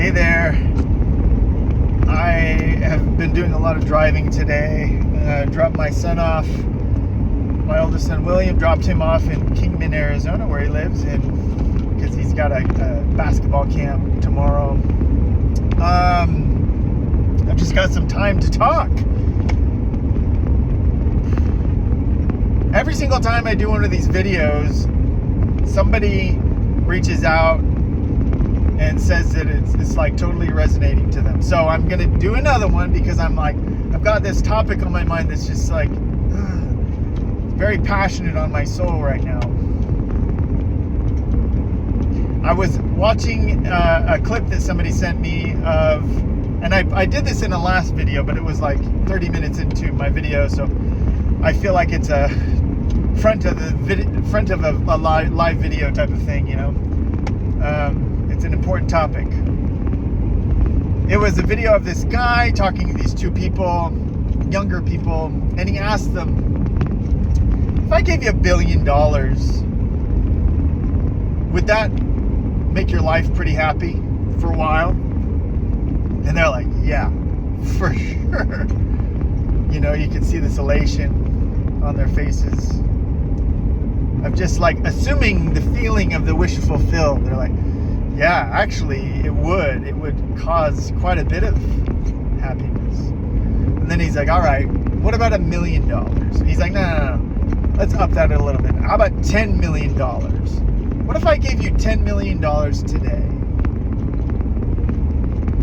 Hey there. I have been doing a lot of driving today. Dropped my son off. My oldest son, William, dropped him off in Kingman, Arizona, where he lives, and because he's got a basketball camp tomorrow. I've just got some time to talk. Every single time I do one of these videos, somebody reaches out and says that it's like totally resonating to them. So I'm gonna do another one because I'm like, I've got this topic on my mind that's just like very passionate on my soul right now. I was watching a clip that somebody sent me of, and I did this in the last video, but it was like 30 minutes into my video, so I feel like it's a front of a live video type of thing, you know. It's an important topic. It was a video of this guy talking to these two people, younger people, and he asked them, if I gave you $1 billion, would that make your life pretty happy for a while? And they're like, yeah, for sure. You know, you can see this elation on their faces of just like assuming the feeling of the wish fulfilled. They're like, yeah, actually it would cause quite a bit of happiness. And then he's like, all right, what about $1 million? And he's like, no, let's up that a little bit. How about $10 million? What if I gave you $10 million today?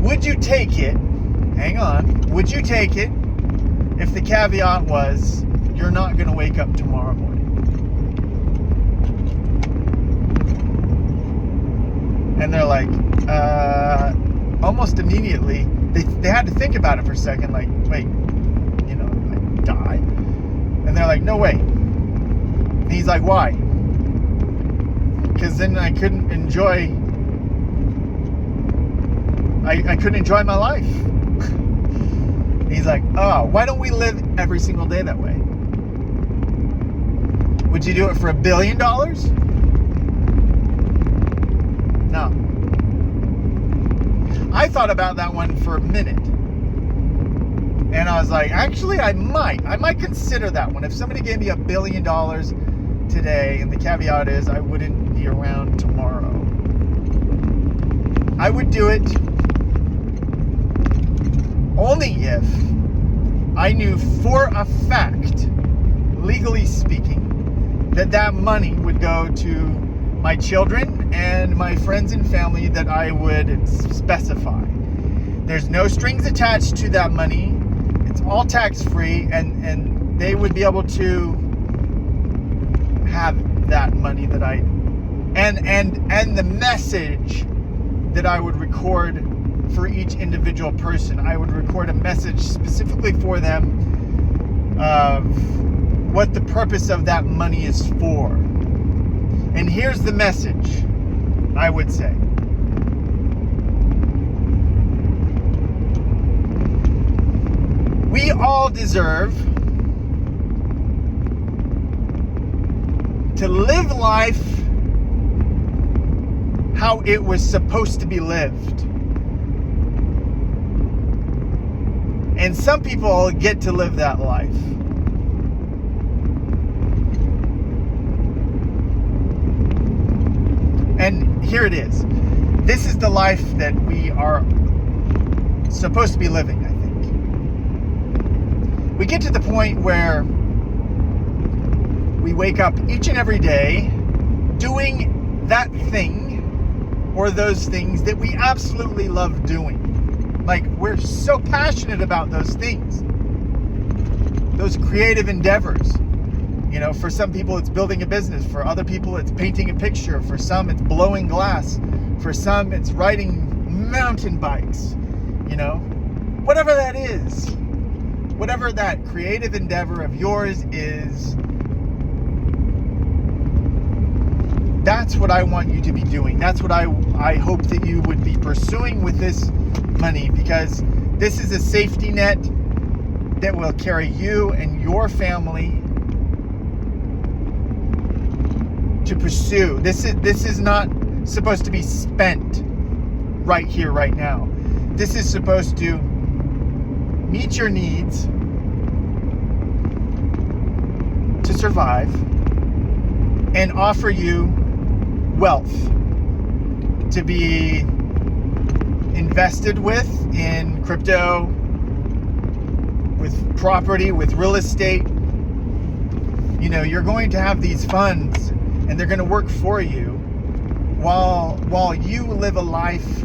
Would you take it? Hang on. Would you take it if the caveat was you're not going to wake up tomorrow morning? And they're like, almost immediately, they had to think about it for a second, like, wait, you know, I die? And they're like, no way. And he's like, why? Because then I couldn't enjoy my life. He's like, oh, why don't we live every single day that way? Would you do it for $1 billion? No. I thought about that one for a minute. And I was like, actually, I might consider that one. If somebody gave me $1 billion today, and the caveat is I wouldn't be around tomorrow, I would do it only if I knew for a fact, legally speaking, that money would go to my children and my friends and family that I would specify. There's no strings attached to that money. It's all tax-free, and they would be able to have that money that I and the message that I would record for each individual person. I would record a message specifically for them of what the purpose of that money is for. And here's the message, I would say. We all deserve to live life how it was supposed to be lived. And some people get to live that life. And here it is. This is the life that we are supposed to be living, I think. We get to the point where we wake up each and every day doing that thing or those things that we absolutely love doing. Like, we're so passionate about those things, those creative endeavors. You know, for some people it's building a business. For other people it's painting a picture. For some it's blowing glass. For some it's riding mountain bikes. You know, whatever that is, whatever that creative endeavor of yours is, that's what I want you to be doing. That's what I hope that you would be pursuing with this money, because this is a safety net that will carry you and your family to pursue. This is not supposed to be spent. right here, right now. This is supposed to meet your needs to survive and offer you wealth to be invested with in crypto, with property, with real estate. You know, you're going to have these funds and they're going to work for you while you live a life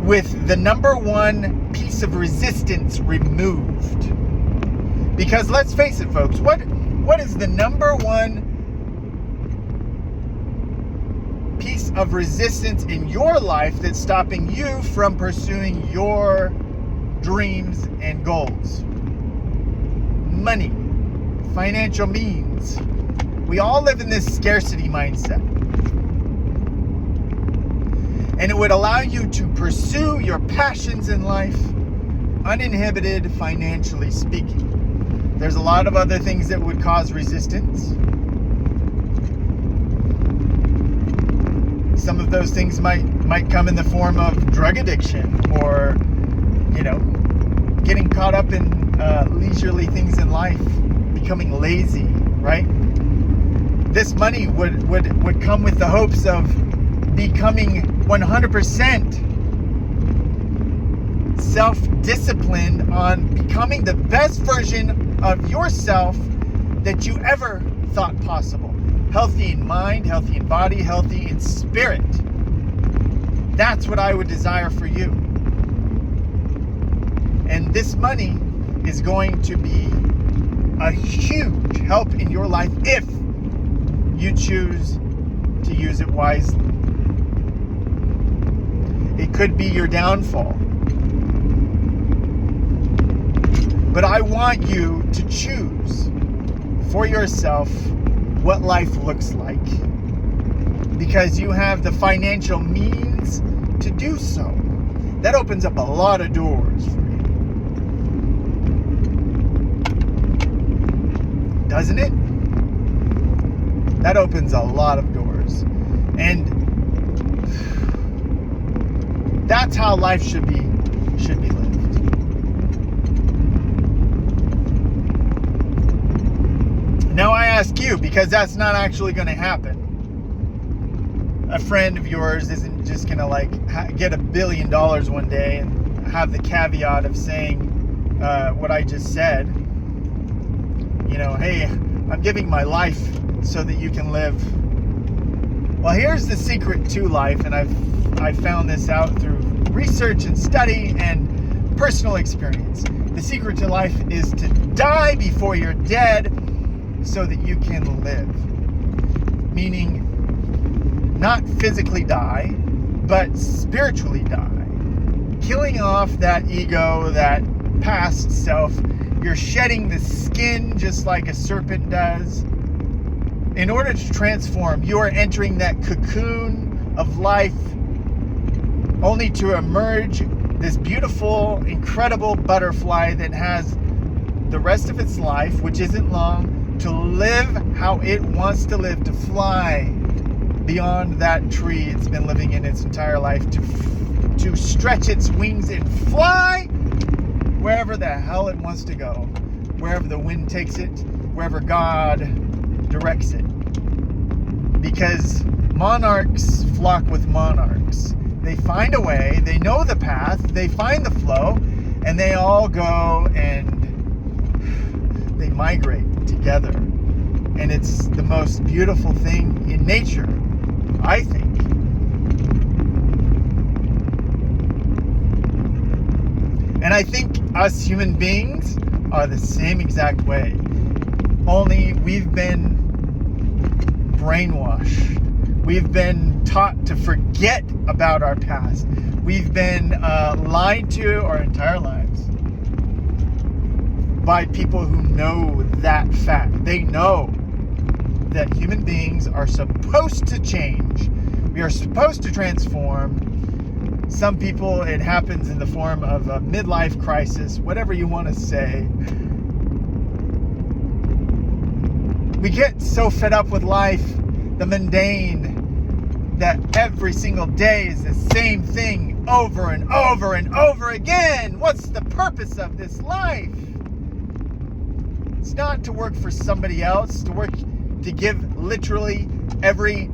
with the number one piece of resistance removed. Because let's face it, folks, what is the number one piece of resistance in your life that's stopping you from pursuing your dreams and goals? Money, financial means. We all live in this scarcity mindset. And it would allow you to pursue your passions in life uninhibited, financially speaking. There's a lot of other things that would cause resistance. Some of those things might come in the form of drug addiction or, you know, getting caught up in leisurely things in life, becoming lazy, right? This money would come with the hopes of becoming 100% self-disciplined on becoming the best version of yourself that you ever thought possible. Healthy in mind, healthy in body, healthy in spirit. That's what I would desire for you. And this money is going to be a huge help in your life if you choose to use it wisely. It could be your downfall. But I want you to choose for yourself what life looks like, because you have the financial means to do so. That opens up a lot of doors for you. Doesn't it? That opens a lot of doors. And that's how life should be lived. Now I ask you, because that's not actually going to happen. A friend of yours isn't just going to get $1 billion one day and have the caveat of saying what I just said. You know, hey, I'm giving my life so that you can live. Well, here's the secret to life, and I've found this out through research and study and personal experience. The secret to life is to die before you're dead so that you can live. Meaning, not physically die, but spiritually die. Killing off that ego, that past self. You're shedding the skin just like a serpent does. In order to transform, you are entering that cocoon of life only to emerge this beautiful, incredible butterfly that has the rest of its life, which isn't long, to live how it wants to live, to fly beyond that tree it's been living in its entire life, to stretch its wings and fly wherever the hell it wants to go, wherever the wind takes it, wherever God directs it. Because monarchs flock with monarchs. They find a way, they know the path, they find the flow, and they all go and they migrate together. And it's the most beautiful thing in nature, I think. And I think us human beings are the same exact way. Only we've been brainwashed. We've been taught to forget about our past. We've been lied to our entire lives by people who know that fact. They know that human beings are supposed to change. We are supposed to transform. Some people, it happens in the form of a midlife crisis, whatever you want to say. We get so fed up with life, the mundane, that every single day is the same thing over and over and over again. What's the purpose of this life? It's not to work for somebody else, to give literally every,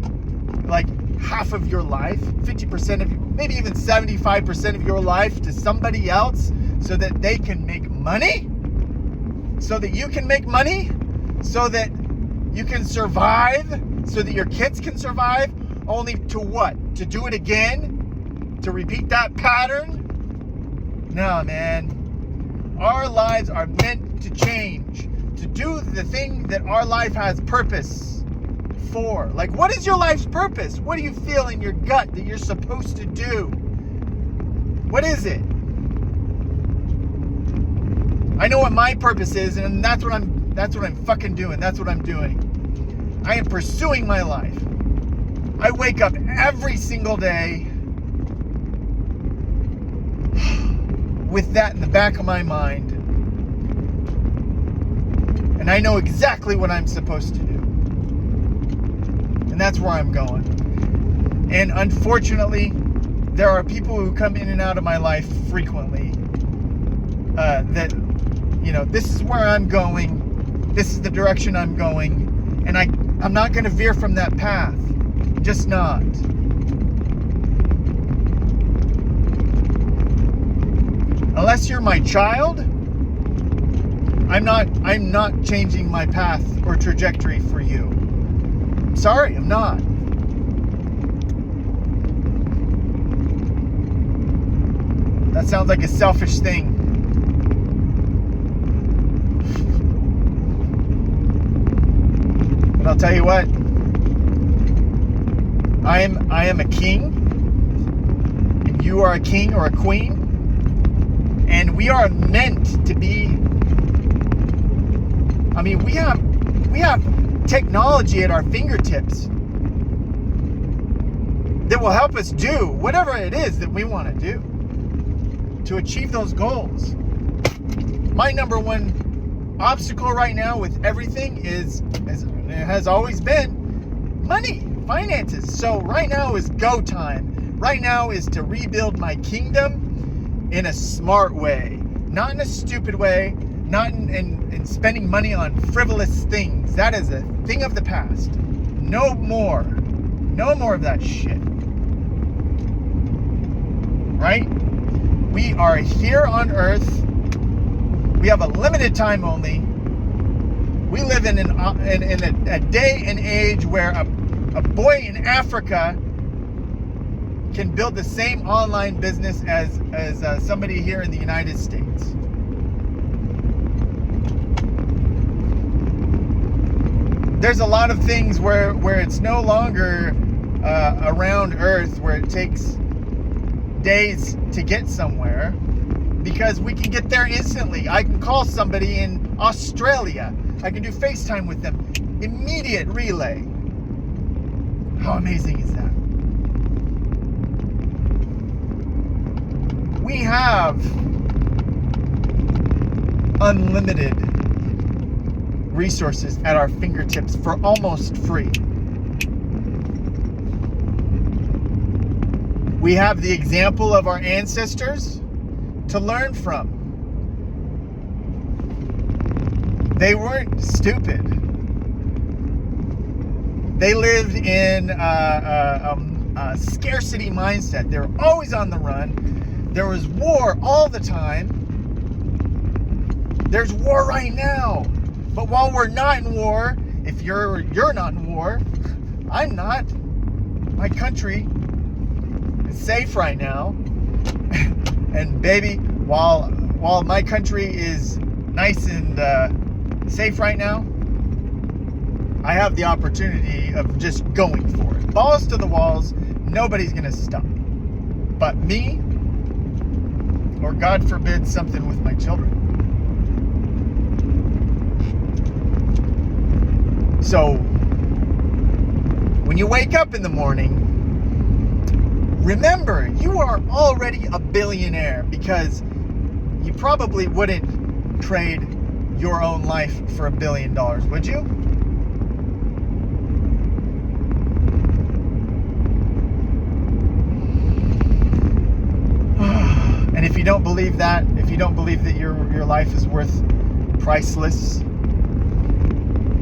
half of your life, 50% of, maybe even 75% of your life to somebody else so that they can make money, so that you can make money, so that you can survive, so that your kids can survive, only to what? To do it again? To repeat that pattern? No, man. Our lives are meant to change, to do the thing that our life has purpose for. Like, what is your life's purpose? What do you feel in your gut that you're supposed to do? What is it? I know what my purpose is, and that's what I'm fucking doing. That's what I'm doing. I am pursuing my life. I wake up every single day with that in the back of my mind. And I know exactly what I'm supposed to do. And that's where I'm going. And unfortunately, there are people who come in and out of my life frequently that, this is where I'm going. This is the direction I'm going. And I'm not going to veer from that path. Just not. Unless you're my child, I'm not changing my path or trajectory for you. I'm sorry, I'm not. That sounds like a selfish thing. But I'll tell you what. I am a king, and you are a king or a queen, and we are meant to be. I mean, we have technology at our fingertips that will help us do whatever it is that we want to do to achieve those goals. My number one obstacle right now with everything is, as it has always been, money. Finances. So right now is go time. Right now is to rebuild my kingdom in a smart way, not in a stupid way, not in spending money on frivolous things. That is a thing of the past. No more of that shit. Right? We are here on earth. We have a limited time only. We live in a day and age where a boy in Africa can build the same online business as somebody here in the United States. There's a lot of things where it's no longer around Earth where it takes days to get somewhere, because we can get there instantly. I can call somebody in Australia. I can do FaceTime with them. Immediate relay. How amazing is that? We have unlimited resources at our fingertips for almost free. We have the example of our ancestors to learn from. They weren't stupid. They lived in a scarcity mindset. They were always on the run. There was war all the time. There's war right now. But while we're not in war, if you're not in war, I'm not. My country is safe right now. And baby, while my country is nice and safe right now, I have the opportunity of just going for it. Balls to the walls. Nobody's going to stop me. But me, or God forbid, something with my children. So, when you wake up in the morning, remember, you are already a billionaire, because you probably wouldn't trade your own life for $1 billion, would you? if you don't believe that, if you don't believe that your life is worth priceless,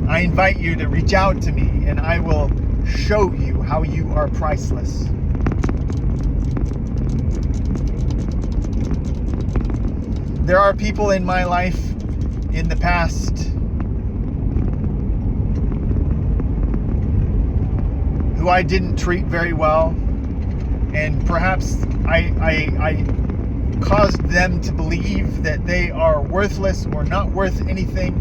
I invite you to reach out to me and I will show you how you are priceless. There are people in my life in the past who I didn't treat very well, and perhaps I caused them to believe that they are worthless or not worth anything.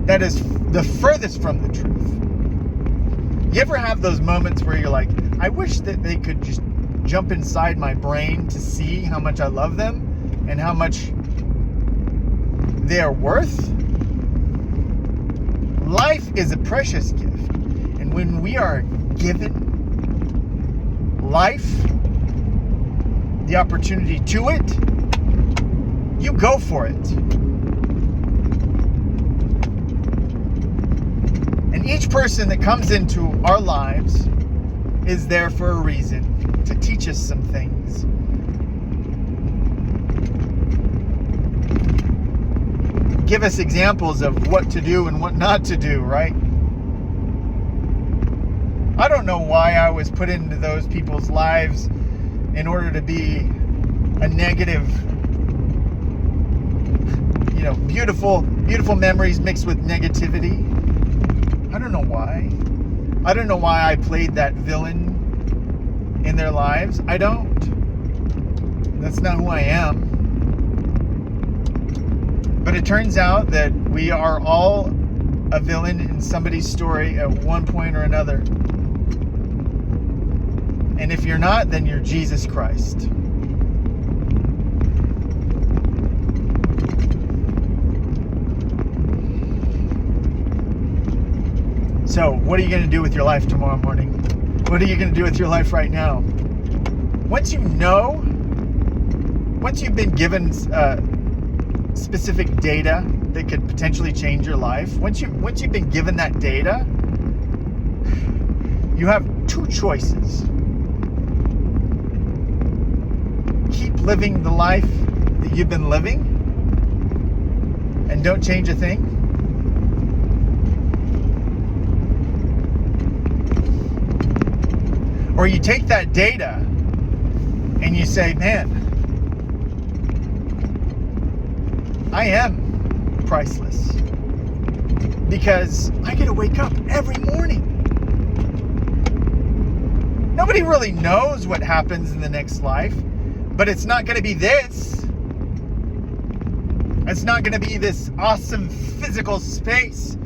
That is the furthest from the truth. You ever have those moments where you're like, I wish that they could just jump inside my brain to see how much I love them and how much they are worth? Life is a precious gift. And when we are given life, the opportunity to it, you go for it. And each person that comes into our lives is there for a reason, to teach us some things. Give us examples of what to do and what not to do, right? I don't know why I was put into those people's lives in order to be a negative, beautiful memories mixed with negativity. I don't know why. I don't know why I played that villain in their lives. I don't. That's not who I am. But it turns out that we are all a villain in somebody's story at one point or another. And if you're not, then you're Jesus Christ. So, what are you going to do with your life tomorrow morning? What are you going to do with your life right now? Once you've been given specific data that could potentially change your life, once you've been given that data, you have two choices. Keep living the life that you've been living and don't change a thing. Or you take that data and you say, man, I am priceless because I get to wake up every morning. Nobody really knows what happens in the next life, but it's not going to be this. It's not going to be this awesome physical space.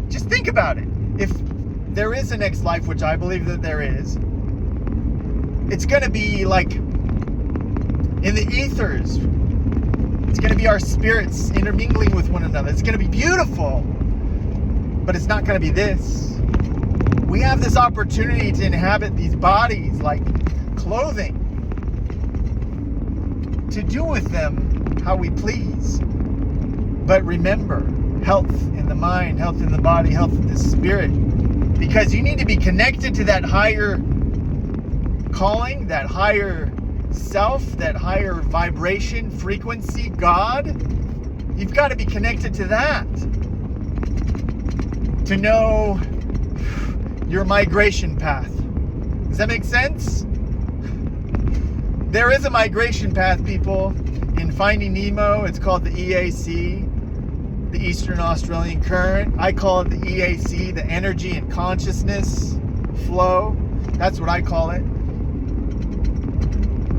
Just think about it. If there is a next life, which I believe that there is, it's going to be like in the ethers. It's going to be our spirits intermingling with one another. It's going to be beautiful, but it's not going to be this. We have this opportunity to inhabit these bodies like clothing, to do with them how we please. But remember, health in the mind, health in the body, health in the spirit. Because you need to be connected to that higher calling, that higher self, that higher vibration, frequency, God. You've got to be connected to that to know your migration path. Does that make sense? There is a migration path, people. In Finding Nemo, it's called the EAC. The Eastern Australian Current. I call it the EAC, the energy and consciousness flow. That's what I call it.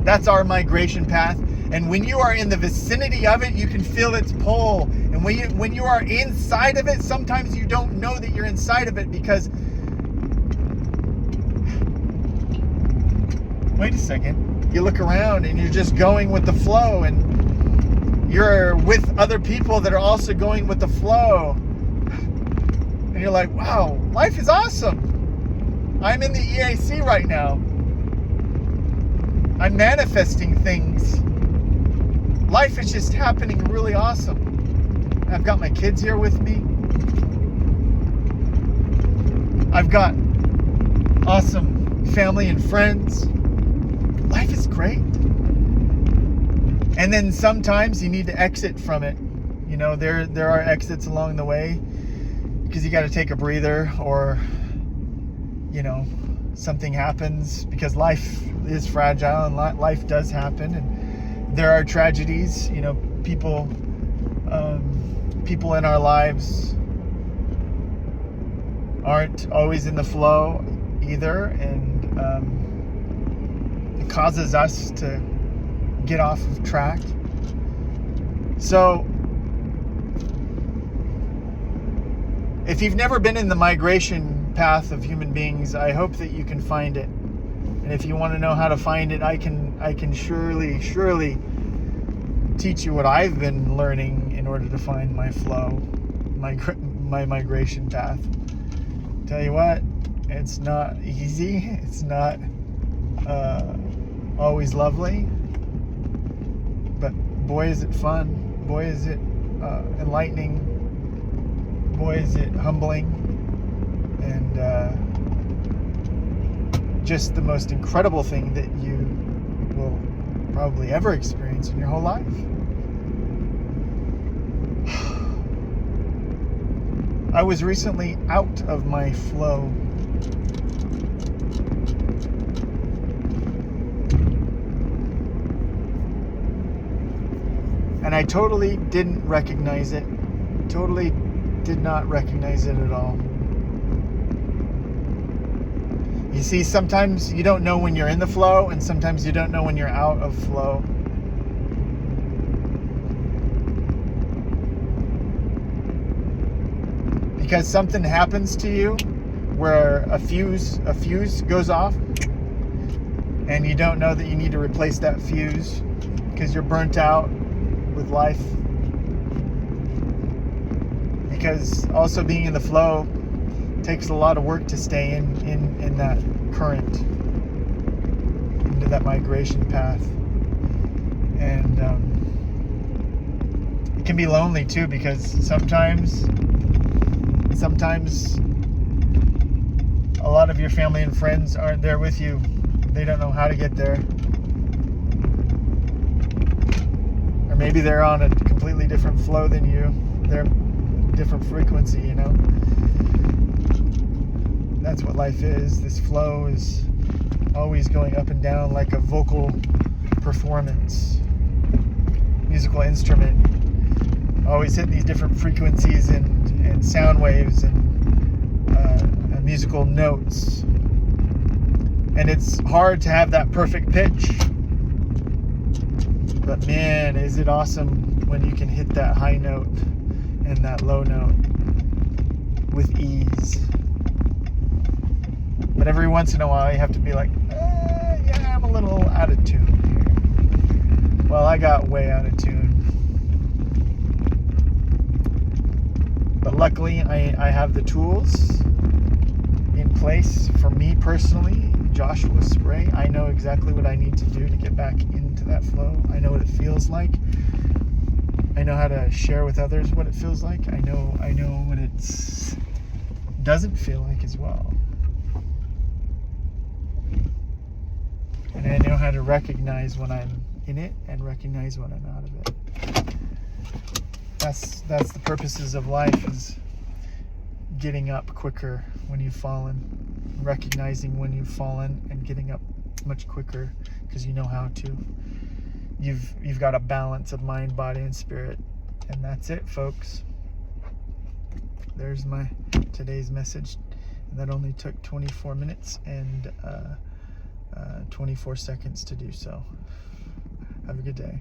That's our migration path. And when you are in the vicinity of it, you can feel its pull. And when you are inside of it, sometimes you don't know that you're inside of it because... Wait a second. You look around and you're just going with the flow, and you're with other people that are also going with the flow. And you're like, wow, life is awesome. I'm in the EAC right now. I'm manifesting things. Life is just happening really awesome. I've got my kids here with me. I've got awesome family and friends. Life is great. And then sometimes you need to exit from it. You know, there are exits along the way because you got to take a breather, or, you know, something happens, because life is fragile and life does happen, and there are tragedies. You know, people in our lives aren't always in the flow either, and it causes us to get off of track. So if you've never been in the migration path of human beings, I hope that you can find it. And if you want to know how to find it, I can surely teach you what I've been learning in order to find my flow, my migration path. Tell you what, it's not easy. It's not always lovely. But boy, is it fun. Boy, is it enlightening. Boy, is it humbling. And just the most incredible thing that you will probably ever experience in your whole life. I was recently out of my flow. And I totally didn't recognize it. Totally did not recognize it at all. You see, sometimes you don't know when you're in the flow, and sometimes you don't know when you're out of flow. Because something happens to you where a fuse goes off, and you don't know that you need to replace that fuse because you're burnt out with life. Because also being in the flow takes a lot of work to stay in that current, into that migration path. And it can be lonely too, because sometimes a lot of your family and friends aren't there with you. They don't know how to get there. Or maybe they're on a completely different flow than you. They're different frequency, you know. That's what life is. This flow is always going up and down like a vocal performance, musical instrument, always hitting these different frequencies and sound waves and musical notes. And it's hard to have that perfect pitch, but man, is it awesome when you can hit that high note and that low note with ease. But every once in a while you have to be like, yeah, I'm a little out of tune here. Well, I got way out of tune. But luckily I have the tools in place for me personally. Joshua Spray. I know exactly what I need to do to get back into that flow. I know what it feels like. I know how to share with others what it feels like. I know what it doesn't feel like as well. And I know how to recognize when I'm in it and recognize when I'm out of it. That's the purposes of life, is getting up quicker when you've fallen, recognizing when you've fallen, and getting up much quicker because you know how to. You've got a balance of mind, body, and spirit. And that's it, folks. There's my today's message. And that only took 24 minutes and 24 seconds to do so. Have a good day.